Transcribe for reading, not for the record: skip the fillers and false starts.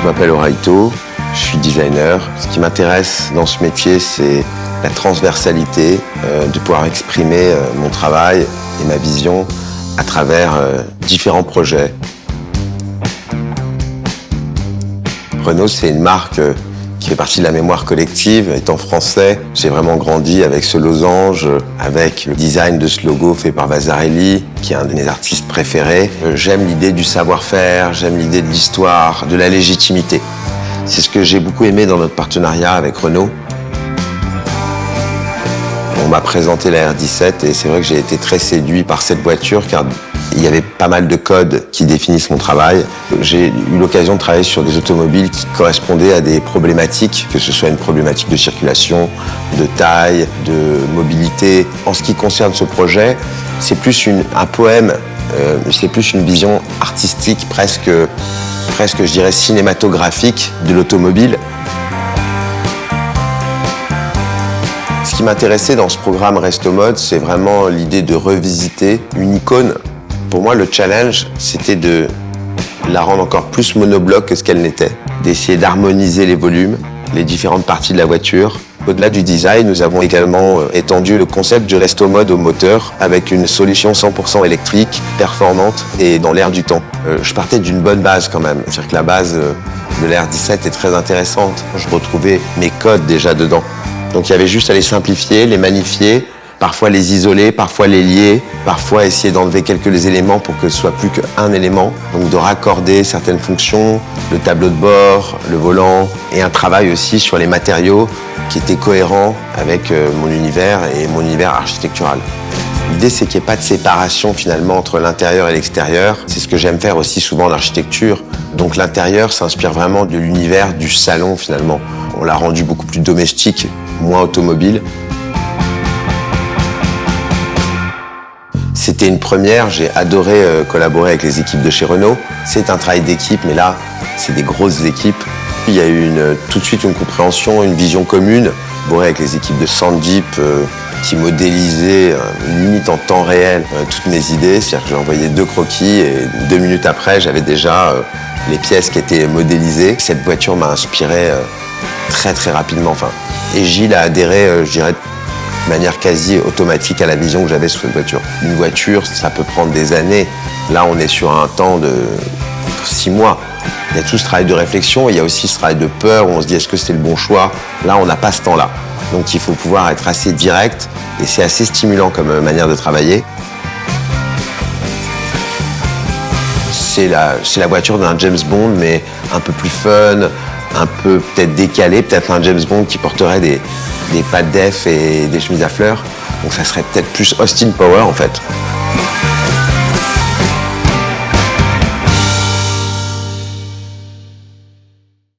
Je m'appelle Oraito, je suis designer. Ce qui m'intéresse dans ce métier, c'est la transversalité, de pouvoir exprimer mon travail et ma vision à travers différents projets. Renault, c'est une marque qui fait partie de la mémoire collective. Étant français, j'ai vraiment grandi avec ce losange, avec le design de ce logo fait par Vasarely, qui est un de mes artistes préférés. J'aime l'idée du savoir-faire, j'aime l'idée de l'histoire, de la légitimité. C'est ce que j'ai beaucoup aimé dans notre partenariat avec Renault. On m'a présenté la R17 et c'est vrai que j'ai été très séduit par cette voiture car il y avait pas mal de codes qui définissent mon travail. J'ai eu l'occasion de travailler sur des automobiles qui correspondaient à des problématiques, que ce soit une problématique de circulation, de taille, de mobilité. En ce qui concerne ce projet, c'est plus un poème, c'est plus une vision artistique, presque je dirais cinématographique de l'automobile. Ce qui m'intéressait dans ce programme Resto Mode, c'est vraiment l'idée de revisiter une icône. Pour moi, le challenge, c'était de la rendre encore plus monobloc que ce qu'elle n'était, d'essayer d'harmoniser les volumes, les différentes parties de la voiture. Au-delà du design, nous avons également étendu le concept du Resto Mode au moteur avec une solution 100% électrique, performante et dans l'air du temps. Je partais d'une bonne base quand même, c'est-à-dire que la base de la R17 est très intéressante. Je retrouvais mes codes déjà dedans. Donc il y avait juste à les simplifier, les magnifier, parfois les isoler, parfois les lier, parfois essayer d'enlever quelques éléments pour que ce soit plus qu'un élément. Donc de raccorder certaines fonctions, le tableau de bord, le volant et un travail aussi sur les matériaux qui était cohérent avec mon univers et mon univers architectural. L'idée, c'est qu'il n'y ait pas de séparation finalement entre l'intérieur et l'extérieur. C'est ce que j'aime faire aussi souvent en architecture. Donc l'intérieur s'inspire vraiment de l'univers du salon finalement. On l'a rendu beaucoup plus domestique, moins automobile. C'était une première, j'ai adoré collaborer avec les équipes de chez Renault. C'est un travail d'équipe, mais là, c'est des grosses équipes. Il y a eu tout de suite une compréhension, une vision commune. Collaborer avec les équipes de Sandip qui modélisaient limite en temps réel toutes mes idées. C'est-à-dire que j'ai envoyé 2 croquis et 2 minutes après, j'avais déjà les pièces qui étaient modélisées. Cette voiture m'a inspiré très rapidement. Et Gilles a adhéré, je dirais, de manière quasi automatique à la vision que j'avais sur cette voiture. Une voiture, ça peut prendre des années. Là, on est sur un temps de 6 mois. Il y a tout ce travail de réflexion et il y a aussi ce travail de peur où on se dit est-ce que c'est le bon choix? Là, on n'a pas ce temps-là. Donc il faut pouvoir être assez direct et c'est assez stimulant comme manière de travailler. C'est la voiture d'un James Bond, mais un peu plus fun, un peu peut-être décalé, peut-être un James Bond qui porterait des pattes d'F et des chemises à fleurs. Donc ça serait peut-être plus Austin Power en fait.